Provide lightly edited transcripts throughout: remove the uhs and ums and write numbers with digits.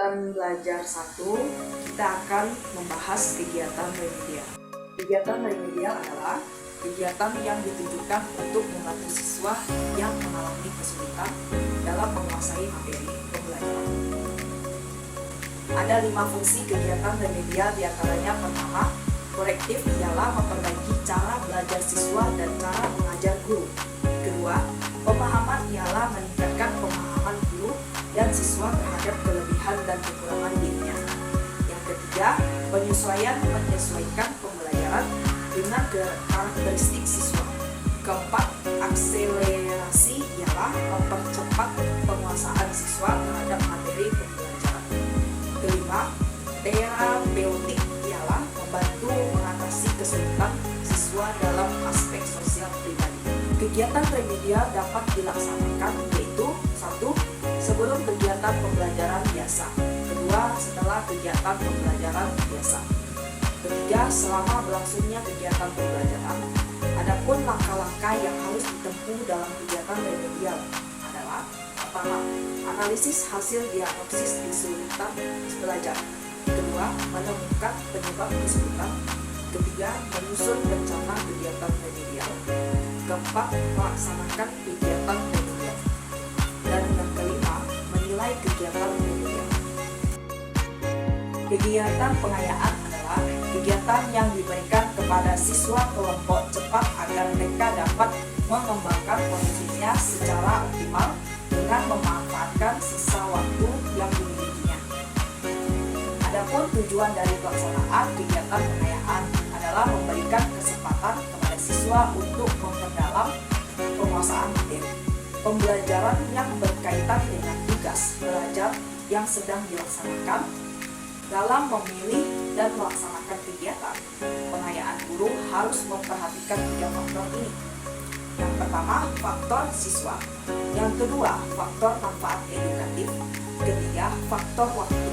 kegiatan belajar 1, kita akan membahas kegiatan remedial. Kegiatan remedial adalah kegiatan yang ditujukan untuk membantu siswa yang mengalami kesulitan dalam menguasai materi pembelajaran. Ada 5 fungsi kegiatan remedial, diantaranya pertama, korektif ialah memperbaiki cara belajar siswa dan cara mengajar guru. Kedua, pemahaman ialah meningkatkan pemahaman guru dan siswa terhadap kelebihan dan kekurangan dirinya. Yang ketiga, menyesuaikan pembelajaran dengan karakteristik siswa. Keempat, akselerasi ialah mempercepat penguasaan siswa terhadap materi pembelajaran. Kelima, terapeutik ialah membantu mengatasi kesulitan siswa dalam aspek sosial pribadi. Kegiatan remedial dapat dilaksanakan yaitu 1. Sebelum kegiatan pembelajaran biasa. Kedua, setelah kegiatan pembelajaran biasa. Ketiga, selama berlangsungnya kegiatan pembelajaran. Adapun langkah-langkah yang harus ditempuh dalam kegiatan remedial adalah: pertama, analisis hasil diagnosis kesulitan belajar. Kedua, menemukan penyebab kesulitan. Ketiga, menyusun rencana kegiatan remedial. Keempat, melaksanakan kegiatan remedial. Dan yang kelima, menilai kegiatan remedial. Kegiatan pengayaan adalah kegiatan yang diberikan kepada siswa kelompok cepat agar mereka dapat mengembangkan potensinya secara optimal dengan memanfaatkan sisa waktu yang dimilikinya. Adapun tujuan dari pelaksanaan kegiatan pengayaan adalah memberikan kesempatan kepada siswa untuk memperdalam penguasaan materi pembelajaran yang berkaitan dengan tugas belajar yang sedang dilaksanakan. Dalam memilih dan melaksanakan kegiatan pengayaan, guru harus memperhatikan 3 faktor ini. Yang pertama, faktor siswa. Yang kedua, faktor manfaat edukatif. Ketiga, faktor waktu.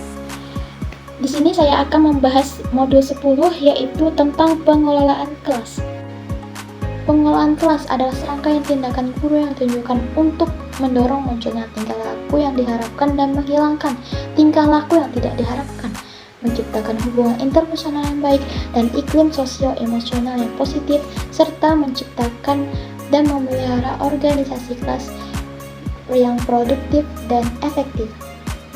Di sini saya akan membahas modul 10, yaitu tentang pengelolaan kelas. Pengelolaan kelas adalah serangkaian tindakan guru yang ditujukan untuk mendorong munculnya tingkah laku yang diharapkan dan menghilangkan tingkah laku yang tidak diharapkan, menciptakan hubungan interpersonal yang baik dan iklim sosio-emosional yang positif, serta menciptakan dan memelihara organisasi kelas yang produktif dan efektif.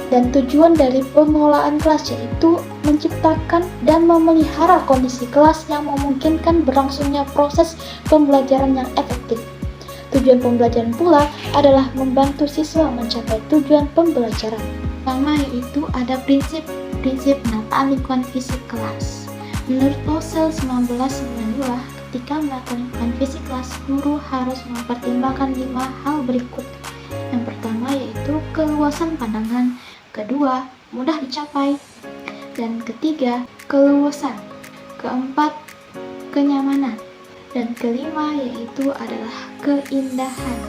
Dan tujuan dari pengelolaan kelas yaitu menciptakan dan memelihara kondisi kelas yang memungkinkan berlangsungnya proses pembelajaran yang efektif. Tujuan pembelajaran pula adalah membantu siswa mencapai tujuan pembelajaran. Pertama yaitu ada prinsip penataan lingkungan fisik kelas. Menurut Losel 1992, ketika menata lingkungan fisik kelas, guru harus mempertimbangkan 5 hal berikut. Yang pertama yaitu keluasan pandangan, kedua, mudah dicapai, dan ketiga, keluasan, keempat, kenyamanan, dan kelima yaitu adalah keindahan.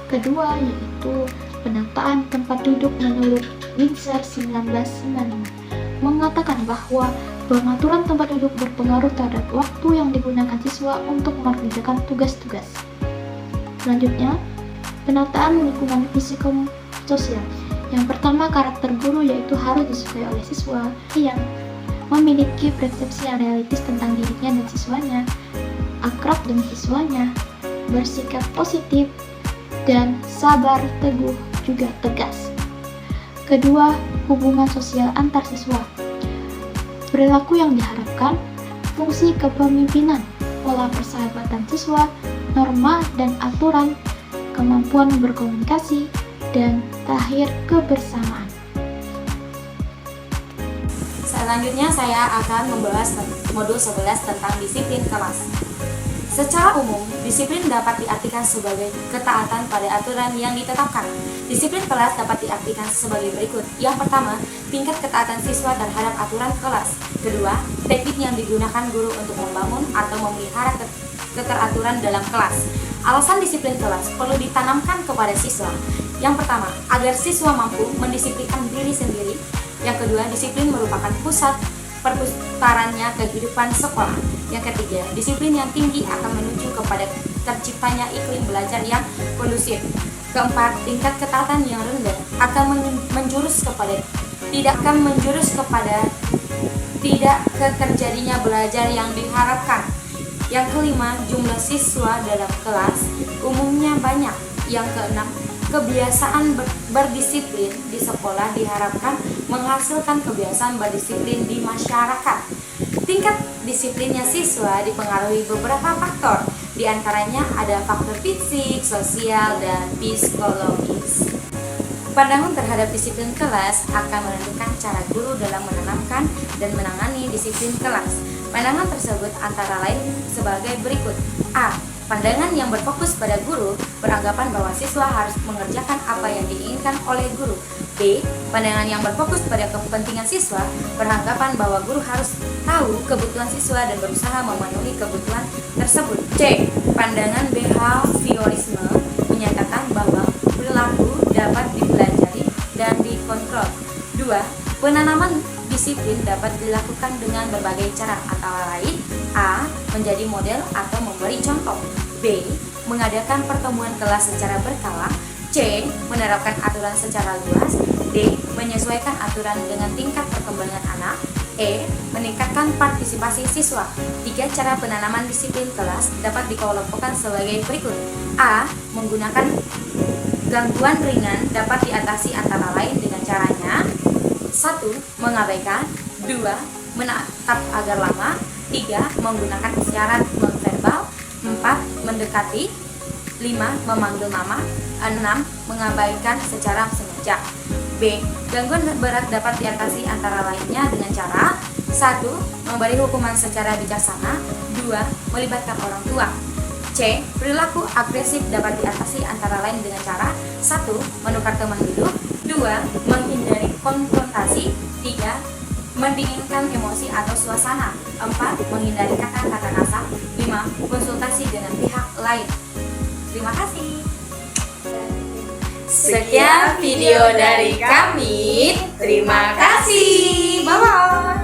Kedua yaitu penataan tempat duduk menurut Windsor 1995 mengatakan bahwa pengaturan tempat duduk berpengaruh terhadap waktu yang digunakan siswa untuk mengerjakan tugas-tugas. Selanjutnya, penataan lingkungan psikososial. Yang pertama, karakter guru yaitu harus disukai oleh siswa yang memiliki persepsi yang realistis tentang dirinya dan siswanya, akrab dengan siswanya, bersikap positif, dan sabar, teguh, juga tegas. Kedua, hubungan sosial antar siswa. Perilaku yang diharapkan, fungsi kepemimpinan, pola persahabatan siswa, norma dan aturan, kemampuan berkomunikasi, dan terakhir kebersamaan. Selanjutnya saya akan membahas modul 11 tentang disiplin kelas. Secara umum, disiplin dapat diartikan sebagai ketaatan pada aturan yang ditetapkan. Disiplin kelas dapat diartikan sebagai berikut. Yang pertama, tingkat ketaatan siswa terhadap aturan kelas. Kedua, teknik yang digunakan guru untuk membangun atau memelihara keteraturan dalam kelas. Alasan disiplin kelas perlu ditanamkan kepada siswa. Yang pertama, agar siswa mampu mendisiplinkan diri sendiri. Yang kedua, disiplin merupakan pusat perputarannya kehidupan sekolah. Yang ketiga, disiplin yang tinggi akan menuju kepada terciptanya iklim belajar yang kondusif. Keempat, tingkat ketaatan yang rendah akan menjurus kepada tidak akan menjurus kepada tidak terjadinya belajar yang diharapkan. Yang kelima, jumlah siswa dalam kelas umumnya banyak. Yang keenam, kebiasaan berdisiplin di sekolah diharapkan menghasilkan kebiasaan berdisiplin di masyarakat. Tingkat disiplinnya siswa dipengaruhi beberapa faktor, di antaranya ada faktor fisik, sosial, dan psikologis. Pandangan terhadap disiplin kelas akan menentukan cara guru dalam menanamkan dan menangani disiplin kelas. Pandangan tersebut antara lain sebagai berikut. A. Pandangan yang berfokus pada guru beranggapan bahwa siswa harus mengerjakan apa yang diinginkan oleh guru. B. Pandangan yang berfokus pada kepentingan siswa beranggapan bahwa guru harus tahu kebutuhan siswa dan berusaha memenuhi kebutuhan tersebut. C. Pandangan behaviorisme menyatakan bahwa perilaku dapat dipelajari dan dikontrol. 2. Penanaman disiplin dapat dilakukan dengan berbagai cara, antara lain A. Menjadi model atau memberi contoh. B. Mengadakan pertemuan kelas secara berkala. C. Menerapkan aturan secara luas. D. Menyesuaikan aturan dengan tingkat perkembangan anak. E. Meningkatkan partisipasi siswa. 3 cara penanaman disiplin kelas dapat dikelompokkan sebagai berikut. A. Menggunakan gangguan ringan dapat diatasi antara lain dengan caranya: 1. Mengabaikan. 2. Menatap agar lama. 3. Menggunakan isyarat nonverbal. 4. Mendekati. 5. Memanggil nama. 6. Mengabaikan secara sengaja. B. Gangguan berat dapat diatasi antara lainnya dengan cara: 1. Memberi hukuman secara bijaksana. 2. Melibatkan orang tua. C. Perilaku agresif dapat diatasi antara lain dengan cara: 1. Menukar teman duduk. 2. Menghindari konfrontasi. 3. Mendinginkan emosi atau suasana. 4. Menghindari kata-kata kasar. 5. Konsultasi dengan pihak lain. Terima kasih. Sekian video dari kami. Terima kasih. Bye-bye.